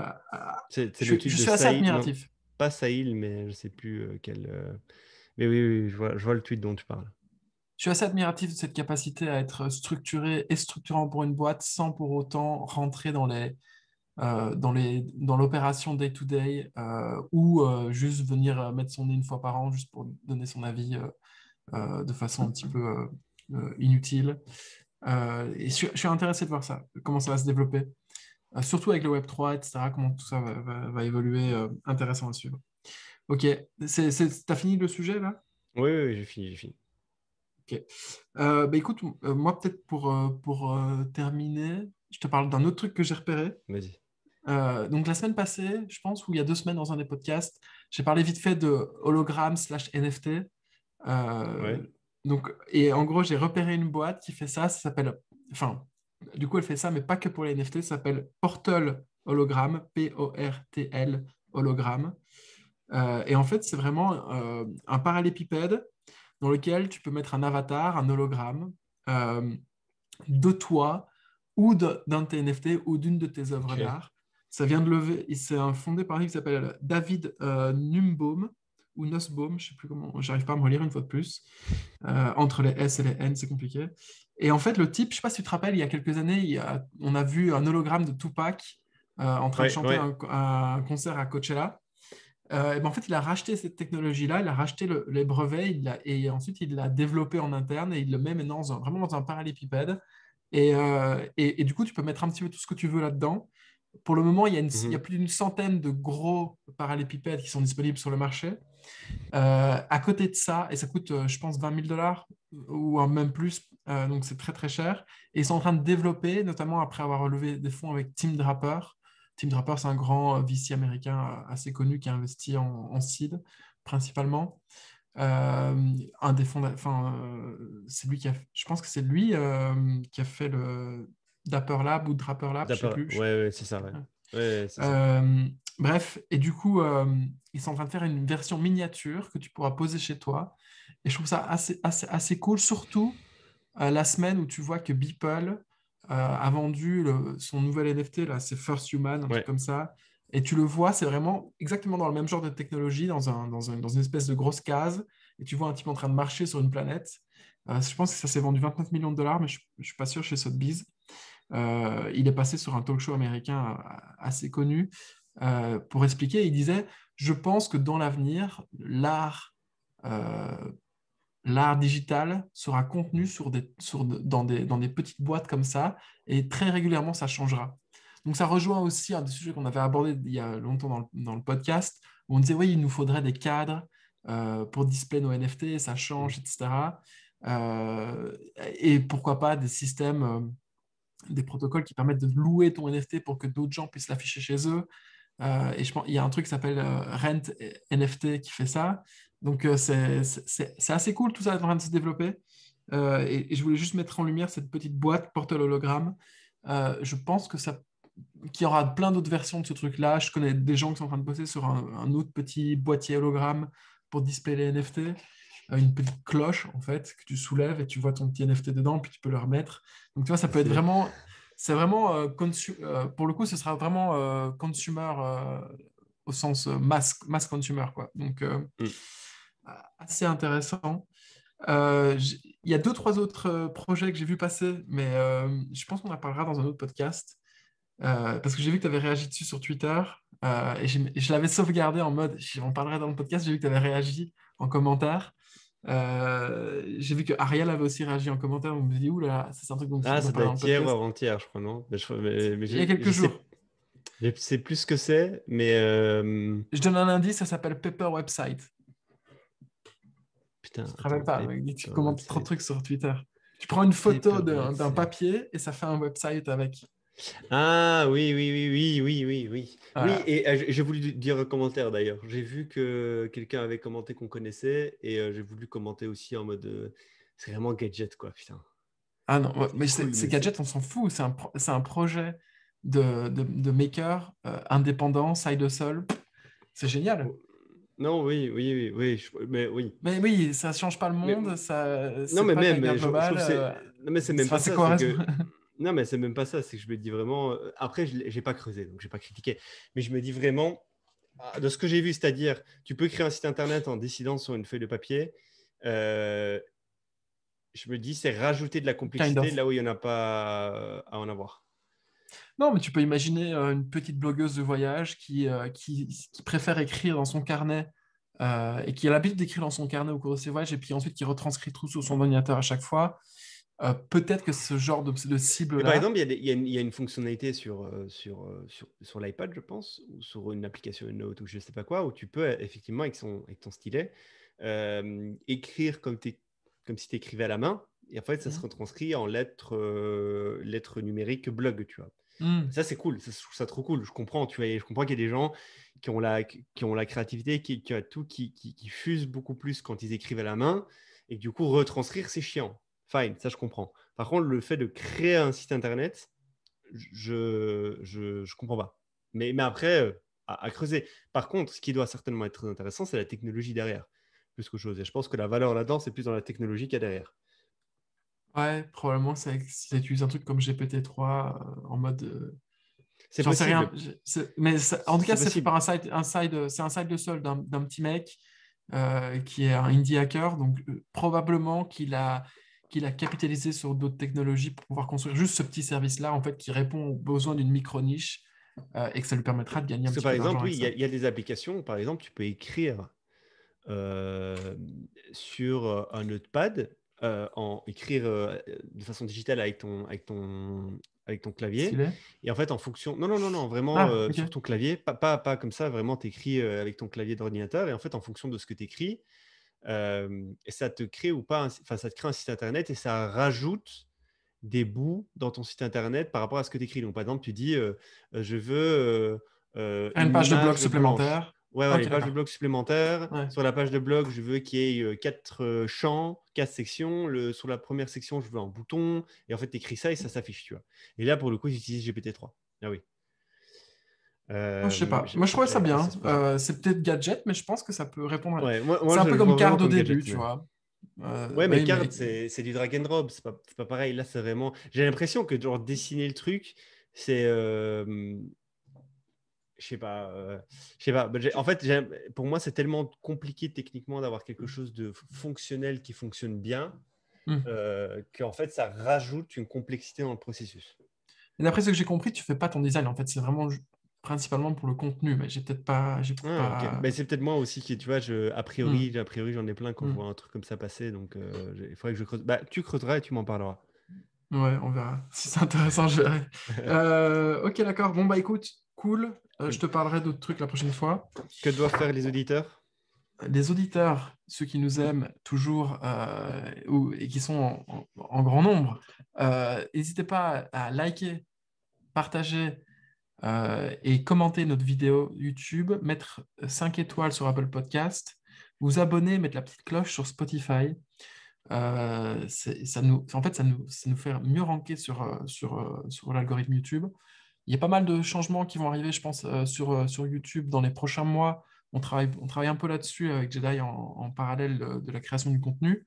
C'est le tweet je de suis assez Saïd, non, admiratif. pas Saïd, mais je sais plus quel. Mais oui, oui, oui, je vois le tweet dont tu parles. Je suis assez admiratif de cette capacité à être structuré et structurant pour une boîte sans pour autant rentrer dans l'opération day-to-day ou juste venir mettre son nez une fois par an juste pour donner son avis de façon un petit peu inutile. Et je suis intéressé de voir ça, comment ça va se développer, surtout avec le Web3, etc., comment tout ça va évoluer, intéressant à suivre. Ok, t'as fini le sujet là? Oui, oui, oui, j'ai fini, j'ai fini. Ok. Bah écoute, moi peut-être pour terminer, je te parle d'un autre truc que j'ai repéré. Vas-y. Donc la semaine passée, je pense, ou il y a 2 semaines dans un des podcasts, j'ai parlé vite fait de hologramme slash NFT. Ouais. Euh, et en gros, j'ai repéré une boîte qui fait ça. Ça s'appelle, enfin, du coup, elle fait ça, mais pas que pour les NFT. Ça s'appelle Portal Hologramme, Portl Hologramme. Et en fait, c'est vraiment un parallépipède dans lequel tu peux mettre un avatar, un hologramme euh, de toi ou d'un de tes NFT ou d'une de tes œuvres Ok. d'art. Ça vient de lever, c'est un fondé par un qui s'appelle David Numbaume ou Nussbaum, je ne sais plus comment, j'arrive pas à me relire une fois de plus. Entre les S et les N, c'est compliqué. Et en fait, le type, je ne sais pas si tu te rappelles, il y a quelques années, on a vu un hologramme de Tupac en train de Ouais, chanter ouais. un concert à Coachella. Et ben en fait, il a racheté cette technologie-là, il a racheté les brevets, et ensuite il l'a développé en interne et il le met maintenant vraiment dans un parallépipède. Et du coup, tu peux mettre un petit peu tout ce que tu veux là-dedans. Pour le moment, il y a Mhm. plus d'une centaine de gros parallépipèdes qui sont disponibles sur le marché. À côté de ça, et ça coûte, je pense, 20 000 dollars ou même plus, donc c'est très très cher. Et ils sont en train de développer, notamment après avoir relevé des fonds avec Tim Draper. Tim Draper, c'est un grand VC américain assez connu qui a investi en seed principalement. Un des fonds, enfin, c'est lui je pense que c'est lui qui a fait le Dapper Lab ou Draper Lab, je sais D'accord. plus. Ouais, ouais, c'est ça, ouais. Ouais, ouais, c'est ça. Euh, Bref, et du coup, ils sont en train de faire une version miniature que tu pourras poser chez toi. Et je trouve ça assez cool, surtout la semaine où tu vois que Beeple a vendu son nouvel NFT, là, c'est First Human, un truc Ouais. comme ça. Et tu le vois, c'est vraiment exactement dans le même genre de technologie, dans une espèce de grosse case. Et tu vois un type en train de marcher sur une planète. Je pense que ça s'est vendu 29 millions de dollars, mais je ne suis pas sûr chez Sotheby's. Il est passé sur un talk show américain assez connu pour expliquer. Il disait, je pense que dans l'avenir, euh, l'art digital sera contenu dans des petites boîtes comme ça, et très régulièrement, ça changera. Donc ça rejoint aussi un des sujets qu'on avait abordé il y a longtemps dans le podcast, où on disait, oui, il nous faudrait des cadres pour displayer nos NFT, ça change, Mhm. etc. Et pourquoi pas des systèmes des protocoles qui permettent de louer ton NFT pour que d'autres gens puissent l'afficher chez eux. Et je pense il y a un truc qui s'appelle Rent NFT qui fait ça. Donc c'est assez cool, tout ça est en train de se développer. Et je voulais juste mettre en lumière cette petite boîte porte hologramme. Je pense qu'il y aura plein d'autres versions de ce truc-là. Je connais des gens qui sont en train de bosser sur un autre petit boîtier hologramme pour displayer les NFT, une petite cloche en fait que tu soulèves et tu vois ton petit NFT dedans, puis tu peux le remettre. Donc tu vois, ça peut être Stylé. vraiment, c'est vraiment pour le coup, ce sera vraiment consumer au sens mass consumer quoi. Donc Mm. assez intéressant. Il y a deux, trois autres projets que j'ai vu passer, mais je pense qu'on en parlera dans un autre podcast. Parce que j'ai vu que tu avais réagi dessus sur Twitter et je l'avais sauvegardé en mode j'en parlerai dans le podcast. J'ai vu que tu avais réagi en commentaire. J'ai vu que Ariel avait aussi réagi en commentaire. On me dit, ouh là, là, c'est un truc dont on Ah, doit ça doit parler dans le être hier ou podcast. avant-hier, je crois, non? Mais Il y a quelques jours. je sais plus ce que c'est, mais Je donne un indice, ça s'appelle Paper Website. putain, Tu te rappelles attends, pas, mec, tu paper commentes trop de website. trucs sur Twitter. Tu prends une photo Paper d'un website. papier et ça fait un website avec. Ah oui, oui, oui, oui, oui, oui, oui. Oui, Voilà. et j'ai voulu dire un commentaire d'ailleurs. J'ai vu que quelqu'un avait commenté qu'on connaissait et j'ai voulu commenter aussi en mode c'est vraiment gadget quoi, putain. Ah non, ouais, C'est mais cool, ces mais c'est. gadgets, on s'en fout. C'est un projet de maker indépendant, side hustle. C'est génial. Oh, non, oui, oui, oui, oui, mais oui. Mais oui, ça change pas le Mais monde, ça, non, c'est mais pas de la même, guerre je globale. trouve que c'est. Non, mais c'est même Enfin, pas c'est ça. quoi C'est raison? que. Non, mais c'est même pas ça. C'est que je me dis vraiment. Après, j'ai pas creusé, donc j'ai pas critiqué. Mais je me dis vraiment, de ce que j'ai vu, c'est-à-dire, tu peux créer un site internet en décidant sur une feuille de papier. euh, je me dis, c'est rajouter de la Kind complexité of. là où il n'y en a pas à en avoir. Non, mais tu peux imaginer une petite blogueuse de voyage qui préfère écrire dans son carnet et qui a l'habitude d'écrire dans son carnet au cours de ses voyages et puis ensuite qui retranscrit tout sur son ordinateur à chaque fois. Peut-être que ce genre de Mais par cible-là, exemple, il y a une fonctionnalité sur l'iPad, je pense, ou sur une application Note ou je sais pas quoi, où tu peux effectivement, avec ton stylet, écrire comme si tu écrivais à la main. Et en fait, ça se retranscrit en lettres numériques blog, tu vois. hmm, Ça, c'est cool. Ça, je trouve ça trop cool. Je comprends, tu vois. Je comprends qu'il y a des gens qui ont la créativité, qui ont tout, qui fusent beaucoup plus quand ils écrivent à la main. Et que, du coup, retranscrire, c'est chiant. Fine, ça, je comprends. Par contre, le fait de créer un site internet, je comprends pas. Mais après, à creuser. Par contre, ce qui doit certainement être très intéressant, c'est la technologie derrière, plus qu'autre chose. Et je pense que la valeur là-dedans, c'est plus dans la technologie qu'il y a derrière. ouais, probablement ça utilise un truc comme GPT-3 en mode. C'est J'en sais rien. possible. Mais en tout cas, C'est c'est fait par possible. c'est un side de sol d'un petit mec. qui est un indie hacker. Donc, probablement qu'il a capitalisé sur d'autres technologies pour pouvoir construire juste ce petit service-là, en fait, qui répond aux besoins d'une micro-niche et que ça lui permettra de gagner un Parce que petit par peu d'argent exemple, oui, avec ça. il y a des applications, par exemple, tu peux écrire sur un notepad, écrire de façon digitale avec ton clavier. Stylé. Et en fait, en fonction. Non, non, non, non, vraiment Ah, ok. sur ton clavier, pas comme ça, vraiment, tu écris avec ton clavier d'ordinateur. Et en fait, en fonction de ce que tu écris, ça te crée ou pas, enfin, ça te crée un site internet et ça rajoute des bouts dans ton site internet par rapport à ce que tu écris. Donc, par exemple, tu dis je veux Ah, une une page de blog image blanche. supplémentaire. Ouais, ouais, Ok, les pages de d'accord. blog supplémentaires. Ouais. Sur la page de blog, je veux qu'il y ait 4 champs, 4 sections. Sur la première section, je veux un bouton. Et en fait, tu écris ça et ça s'affiche, tu vois. Et là, pour le coup, j'utilise GPT-3. Ah oui. Je sais pas. Moi, je trouvais ça J'avais bien. pensé ce projet. C'est peut-être gadget, mais je pense que ça peut répondre. Ouais, C'est moi un je peu le comme vois Card vraiment au comme début, gadget. tu vois. Ouais, mais Oui, Card, mais c'est du drag and drop, c'est pas pareil. Là, c'est vraiment. J'ai l'impression que genre dessiner le truc, c'est. Je sais pas. Je sais pas. En fait, pour moi, c'est tellement compliqué techniquement d'avoir quelque chose de fonctionnel qui fonctionne bien hmm. qu'en fait, ça rajoute une complexité dans le processus. Et d'après ce que j'ai compris, tu fais pas ton design. En fait, c'est vraiment principalement pour le contenu. Mais j'ai peut-être Ah, ok. pas. Ben, c'est peut-être moi aussi qui, tu vois, Hmm, a priori, j'en ai plein quand je hmm. vois un truc comme ça passer. Donc, il faudrait que je creuse. Bah, tu creuseras et tu m'en parleras. Ouais, on verra. Si c'est intéressant, je verrai. Ok, d'accord. Bon, bah écoute, cool. Je te parlerai d'autres trucs la prochaine fois. Que doivent faire les auditeurs? Les auditeurs, ceux qui nous aiment toujours et qui sont en grand nombre, n'hésitez pas à liker, partager et commenter notre vidéo YouTube, mettre 5 étoiles sur Apple Podcast, vous abonner, mettre la petite cloche sur Spotify. En fait, ça nous fait mieux ranker sur l'algorithme YouTube. Il y a pas mal de changements qui vont arriver, je pense, sur YouTube dans les prochains mois. On travaille un peu là-dessus avec Jedi en parallèle de la création du contenu.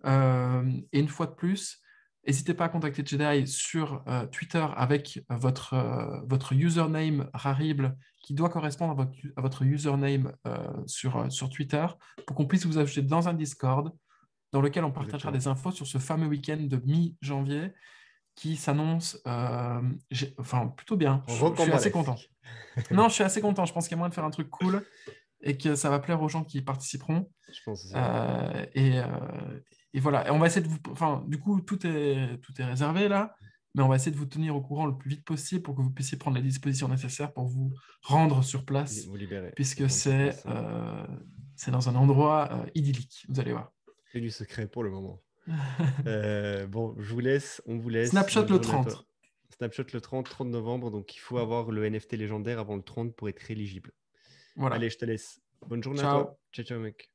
Et une fois de plus, n'hésitez pas à contacter Jedi sur Twitter avec votre username rarible qui doit correspondre à votre username sur Twitter pour qu'on puisse vous ajouter dans un Discord dans lequel on partagera Exactement. des infos sur ce fameux week-end de mi-janvier qui s'annonce enfin, plutôt bien. Je suis assez content. Rocambolesque. Non, je suis assez content. Je pense qu'il y a moyen de faire un truc cool et que ça va plaire aux gens qui y participeront. Je pense aussi, ouais. Et voilà. Et on va essayer de vous. Enfin, du coup, tout est réservé là, mais on va essayer de vous tenir au courant le plus vite possible pour que vous puissiez prendre les dispositions nécessaires pour vous rendre sur place, Vous libérez. Vous puisque rendre sur c'est place, hein. dans un endroit idyllique. Vous allez voir. C'est du secret pour le moment. Bon, je vous laisse. On vous laisse. Snapshot Bonne le journée à toi. 30. Snapshot le 30 novembre. Donc, il faut avoir le NFT légendaire avant le 30 pour être éligible. Voilà. Allez, je te laisse. Bonne journée à toi. Ciao. Ciao, ciao, mec.